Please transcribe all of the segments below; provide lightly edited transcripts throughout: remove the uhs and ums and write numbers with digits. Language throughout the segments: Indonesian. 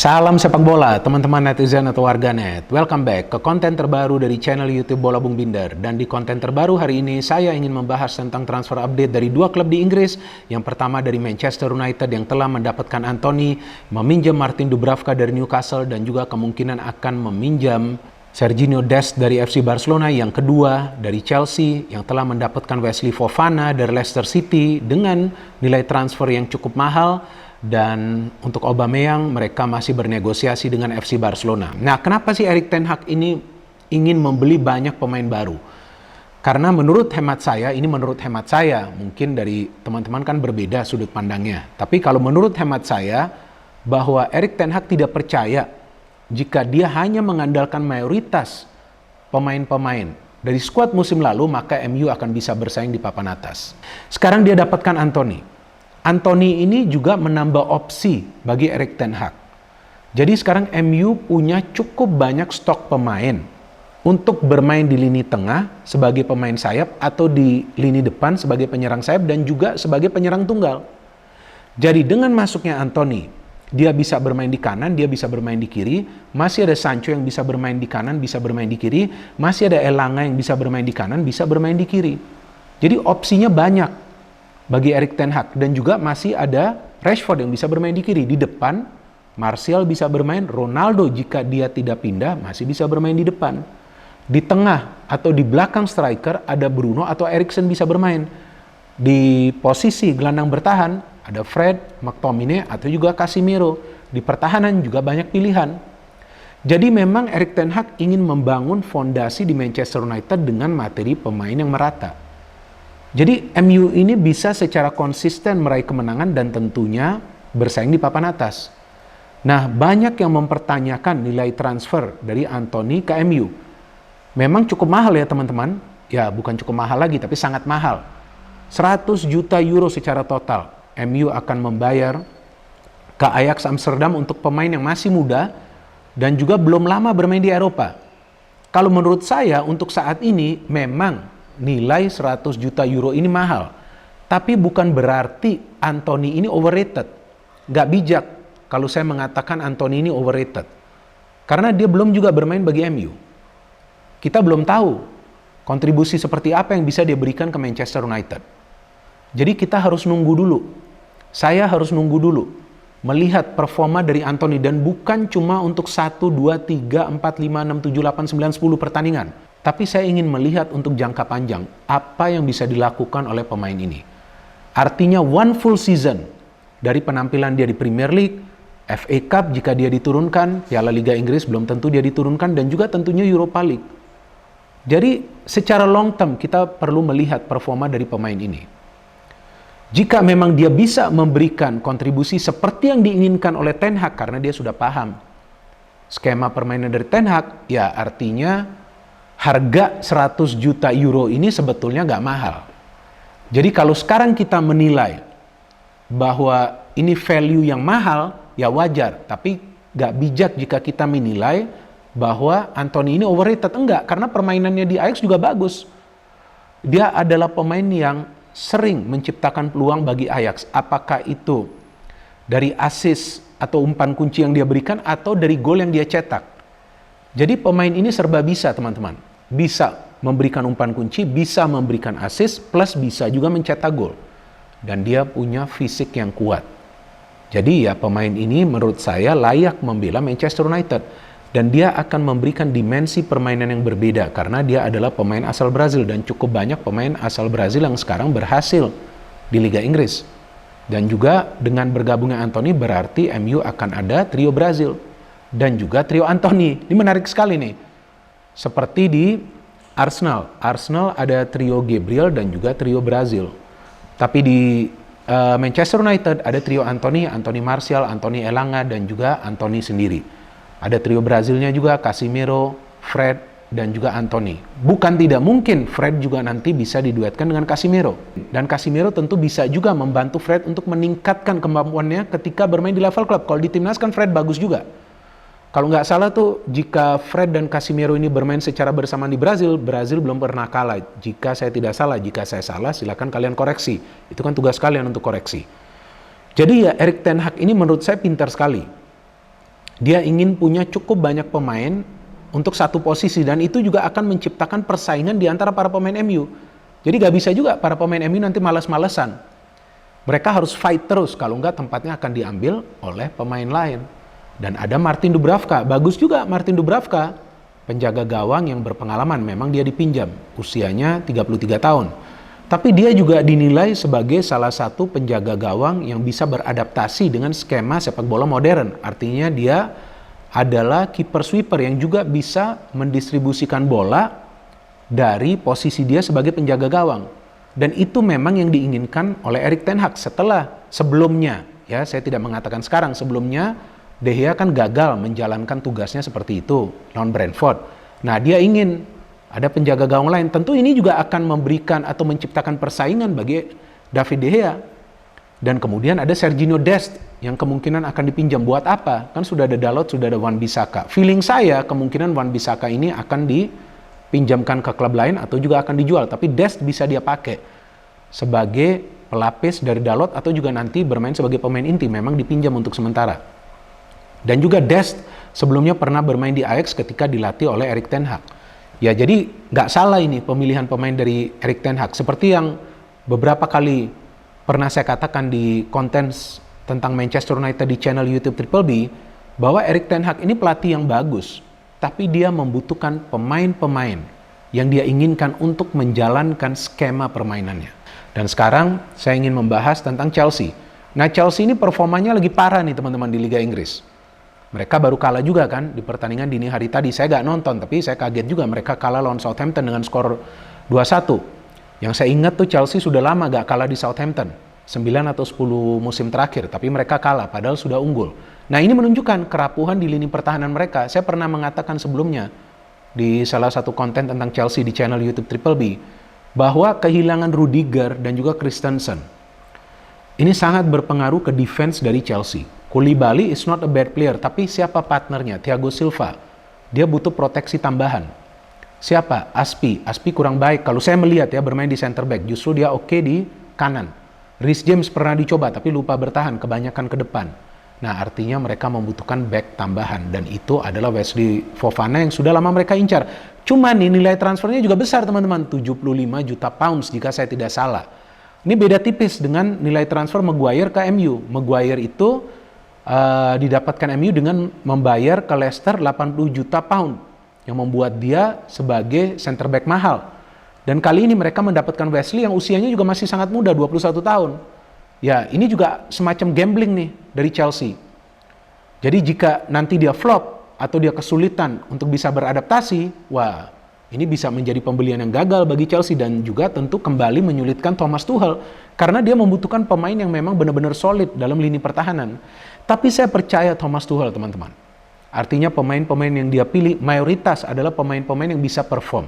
Salam sepak bola, teman-teman netizen atau warganet. Welcome back ke konten terbaru dari channel YouTube Bola Bung Binder. Dan di konten terbaru hari ini, saya ingin membahas tentang transfer update dari dua klub di Inggris. Yang pertama dari Manchester United yang telah mendapatkan Anthony, meminjam Martin Dubravka dari Newcastle, dan juga kemungkinan akan meminjam Serginho Dest dari FC Barcelona. Yang kedua dari Chelsea yang telah mendapatkan Wesley Fofana dari Leicester City dengan nilai transfer yang cukup mahal. Dan untuk Aubameyang mereka masih bernegosiasi dengan FC Barcelona. Nah, kenapa sih Erik ten Hag ini ingin membeli banyak pemain baru? Karena menurut hemat saya, mungkin dari teman-teman kan berbeda sudut pandangnya. Tapi kalau menurut hemat saya, bahwa Erik ten Hag tidak percaya jika dia hanya mengandalkan mayoritas pemain-pemain dari skuad musim lalu, maka MU akan bisa bersaing di papan atas. Sekarang dia dapatkan Anthony. Anthony ini juga menambah opsi bagi Erik ten Hag. Jadi sekarang MU punya cukup banyak stok pemain untuk bermain di lini tengah sebagai pemain sayap atau di lini depan sebagai penyerang sayap dan juga sebagai penyerang tunggal. Jadi dengan masuknya Anthony, dia bisa bermain di kanan, dia bisa bermain di kiri, masih ada Sancho yang bisa bermain di kanan, bisa bermain di kiri, masih ada Elanga yang bisa bermain di kanan, bisa bermain di kiri. Jadi opsinya banyak bagi Erik ten Hag, dan juga masih ada Rashford yang bisa bermain di kiri. Di depan, Martial bisa bermain, Ronaldo jika dia tidak pindah masih bisa bermain di depan. Di tengah atau di belakang striker ada Bruno atau Eriksen bisa bermain. Di posisi gelandang bertahan ada Fred, McTominay atau juga Casemiro. Di pertahanan juga banyak pilihan. Jadi memang Erik ten Hag ingin membangun fondasi di Manchester United dengan materi pemain yang merata. Jadi MU ini bisa secara konsisten meraih kemenangan dan tentunya bersaing di papan atas. Nah, banyak yang mempertanyakan nilai transfer dari Anthony ke MU. Memang cukup mahal ya teman-teman. Ya, bukan cukup mahal lagi, tapi sangat mahal. 100 juta euro secara total. MU akan membayar ke Ajax Amsterdam untuk pemain yang masih muda dan juga belum lama bermain di Eropa. Kalau menurut saya untuk saat ini memang nilai 100 juta euro ini mahal. Tapi bukan berarti Anthony ini overrated. Gak bijak kalau saya mengatakan Anthony ini overrated. Karena dia belum juga bermain bagi MU. Kita belum tahu kontribusi seperti apa yang bisa dia berikan ke Manchester United. Jadi kita harus nunggu dulu. Saya harus nunggu dulu. Melihat performa dari Anthony, dan bukan cuma untuk 1, 2, 3, 4, 5, 6, 7, 8, 9, 10 pertandingan. Tapi saya ingin melihat untuk jangka panjang apa yang bisa dilakukan oleh pemain ini. Artinya one full season dari penampilan dia di Premier League, FA Cup jika dia diturunkan, Piala Liga Inggris belum tentu dia diturunkan, dan juga tentunya Europa League. Jadi secara long term kita perlu melihat performa dari pemain ini. Jika memang dia bisa memberikan kontribusi seperti yang diinginkan oleh Ten Hag karena dia sudah paham skema permainan dari Ten Hag, ya artinya harga 100 juta euro ini sebetulnya nggak mahal. Jadi kalau sekarang kita menilai bahwa ini value yang mahal, ya wajar. Tapi nggak bijak jika kita menilai bahwa Anthony ini overrated. Enggak, karena permainannya di Ajax juga bagus. Dia adalah pemain yang sering menciptakan peluang bagi Ajax. Apakah itu dari assist atau umpan kunci yang dia berikan, atau dari gol yang dia cetak. Jadi pemain ini serba bisa teman-teman. Bisa memberikan umpan kunci, bisa memberikan assist, plus bisa juga mencetak gol. Dan dia punya fisik yang kuat. Jadi ya pemain ini menurut saya layak membela Manchester United. Dan dia akan memberikan dimensi permainan yang berbeda. Karena dia adalah pemain asal Brazil. Dan cukup banyak pemain asal Brazil yang sekarang berhasil di Liga Inggris. Dan juga dengan bergabungnya Anthony berarti MU akan ada trio Brazil. Dan juga trio Anthony. Ini menarik sekali nih. Seperti di Arsenal. Arsenal ada trio Gabriel dan juga trio Brazil. Tapi di Manchester United ada trio Anthony, Anthony Martial, Anthony Elanga, dan juga Anthony sendiri. Ada trio Brazilnya juga, Casemiro, Fred, dan juga Anthony. Bukan tidak mungkin Fred juga nanti bisa diduetkan dengan Casemiro. Dan Casemiro tentu bisa juga membantu Fred untuk meningkatkan kemampuannya ketika bermain di level klub. Kalau di timnas kan Fred bagus juga. Kalau nggak salah tuh, jika Fred dan Casemiro ini bermain secara bersamaan di Brazil, Brazil belum pernah kalah. Jika saya tidak salah, jika saya salah, silakan kalian koreksi. Itu kan tugas kalian untuk koreksi. Jadi ya Erik ten Hag ini menurut saya pintar sekali. Dia ingin punya cukup banyak pemain untuk satu posisi, dan itu juga akan menciptakan persaingan di antara para pemain MU. Jadi gak bisa juga para pemain MU nanti malas-malesan. Mereka harus fight terus, kalau enggak tempatnya akan diambil oleh pemain lain. Dan ada Martin Dubravka, bagus juga Martin Dubravka, penjaga gawang yang berpengalaman, memang dia dipinjam, usianya 33 tahun. Tapi dia juga dinilai sebagai salah satu penjaga gawang yang bisa beradaptasi dengan skema sepak bola modern. Artinya dia adalah keeper sweeper yang juga bisa mendistribusikan bola dari posisi dia sebagai penjaga gawang. Dan itu memang yang diinginkan oleh Erik ten Hag sebelumnya. Ya, saya tidak mengatakan sekarang, sebelumnya De Gea kan gagal menjalankan tugasnya seperti itu lawan Brentford. Nah, dia ingin ada penjaga gawang lain. Tentu ini juga akan memberikan atau menciptakan persaingan bagi David De Gea. Dan kemudian ada Serginho Dest yang kemungkinan akan dipinjam. Buat apa? Kan sudah ada Dalot, sudah ada Wan-Bissaka. Feeling saya kemungkinan Wan-Bissaka ini akan dipinjamkan ke klub lain atau juga akan dijual. Tapi Dest bisa dia pakai sebagai pelapis dari Dalot atau juga nanti bermain sebagai pemain inti. Memang dipinjam untuk sementara. Dan juga Dest sebelumnya pernah bermain di Ajax ketika dilatih oleh Erik ten Hag. Ya, jadi nggak salah ini pemilihan pemain dari Erik ten Hag. Seperti yang beberapa kali pernah saya katakan di konten tentang Manchester United di channel YouTube Triple B, bahwa Erik ten Hag ini pelatih yang bagus, tapi dia membutuhkan pemain-pemain yang dia inginkan untuk menjalankan skema permainannya. Dan sekarang saya ingin membahas tentang Chelsea. Nah, Chelsea ini performanya lagi parah nih teman-teman di Liga Inggris. Mereka baru kalah juga kan di pertandingan dini hari tadi. Saya nggak nonton, tapi saya kaget juga mereka kalah lawan Southampton dengan skor 2-1. Yang saya ingat tuh Chelsea sudah lama nggak kalah di Southampton. 9 atau 10 musim terakhir, tapi mereka kalah padahal sudah unggul. Nah, ini menunjukkan kerapuhan di lini pertahanan mereka. Saya pernah mengatakan sebelumnya di salah satu konten tentang Chelsea di channel YouTube Triple B, bahwa kehilangan Rudiger dan juga Christensen ini sangat berpengaruh ke defense dari Chelsea. Koulibaly is not a bad player, tapi siapa partnernya? Thiago Silva. Dia butuh proteksi tambahan. Siapa? Aspi kurang baik. Kalau saya melihat ya bermain di center back, justru dia oke di kanan. Reece James pernah dicoba tapi lupa bertahan, kebanyakan ke depan. Nah, artinya mereka membutuhkan back tambahan, dan itu adalah Wesley Fofana yang sudah lama mereka incar. Cuman nih nilai transfernya juga besar teman-teman, 75 juta pounds jika saya tidak salah. Ini beda tipis dengan nilai transfer Maguire ke MU. Maguire itu didapatkan MU dengan membayar ke Leicester 80 juta pound yang membuat dia sebagai center back mahal. Dan kali ini mereka mendapatkan Wesley yang usianya juga masih sangat muda, 21 tahun. Ya, ini juga semacam gambling nih dari Chelsea. Jadi jika nanti dia flop atau dia kesulitan untuk bisa beradaptasi, wah, ini bisa menjadi pembelian yang gagal bagi Chelsea dan juga tentu kembali menyulitkan Thomas Tuchel karena dia membutuhkan pemain yang memang benar-benar solid dalam lini pertahanan. Tapi saya percaya Thomas Tuchel, teman-teman. Artinya pemain-pemain yang dia pilih mayoritas adalah pemain-pemain yang bisa perform.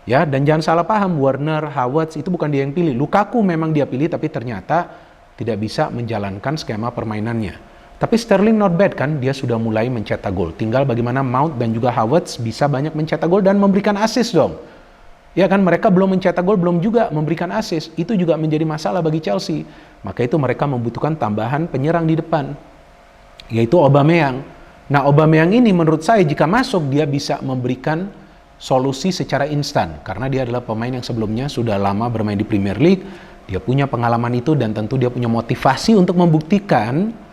Ya, dan jangan salah paham, Werner, Havertz itu bukan dia yang pilih. Lukaku memang dia pilih tapi ternyata tidak bisa menjalankan skema permainannya. Tapi Sterling not bad kan, dia sudah mulai mencetak gol. Tinggal bagaimana Mount dan juga Havertz bisa banyak mencetak gol dan memberikan assist dong. Ya kan, mereka belum mencetak gol, belum juga memberikan assist. Itu juga menjadi masalah bagi Chelsea. Maka itu mereka membutuhkan tambahan penyerang di depan, yaitu Aubameyang. Nah, Aubameyang ini menurut saya jika masuk dia bisa memberikan solusi secara instan. Karena dia adalah pemain yang sebelumnya sudah lama bermain di Premier League. Dia punya pengalaman itu dan tentu dia punya motivasi untuk membuktikan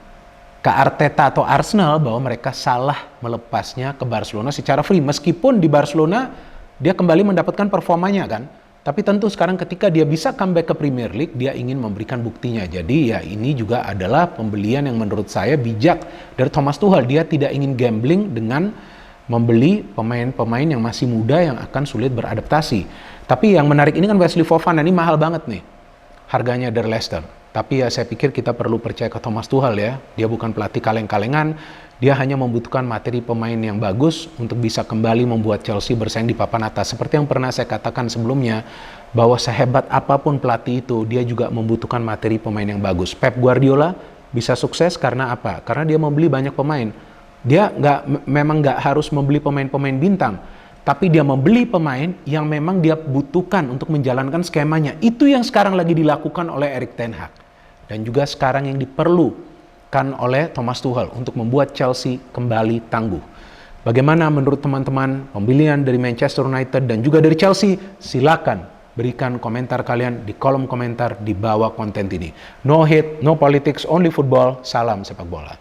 ke Arteta atau Arsenal bahwa mereka salah melepasnya ke Barcelona secara free. Meskipun di Barcelona dia kembali mendapatkan performanya kan. Tapi tentu sekarang ketika dia bisa comeback ke Premier League, dia ingin memberikan buktinya. Jadi ya ini juga adalah pembelian yang menurut saya bijak dari Thomas Tuchel. Dia tidak ingin gambling dengan membeli pemain-pemain yang masih muda yang akan sulit beradaptasi. Tapi yang menarik ini kan Wesley Fofana, ini mahal banget nih harganya dari Leicester. Tapi ya saya pikir kita perlu percaya ke Thomas Tuchel ya. Dia bukan pelatih kaleng-kalengan. Dia hanya membutuhkan materi pemain yang bagus untuk bisa kembali membuat Chelsea bersaing di papan atas. Seperti yang pernah saya katakan sebelumnya, bahwa sehebat apapun pelatih itu, dia juga membutuhkan materi pemain yang bagus. Pep Guardiola bisa sukses karena apa? Karena dia membeli banyak pemain. Dia memang nggak harus membeli pemain-pemain bintang, tapi dia membeli pemain yang memang dia butuhkan untuk menjalankan skemanya. Itu yang sekarang lagi dilakukan oleh Erik ten Hag. Dan juga sekarang yang diperlu dilakukan oleh Thomas Tuchel untuk membuat Chelsea kembali tangguh. Bagaimana menurut teman-teman pemilihan dari Manchester United dan juga dari Chelsea? Silakan berikan komentar kalian di kolom komentar di bawah konten ini. No hate, no politics, only football. Salam sepak bola.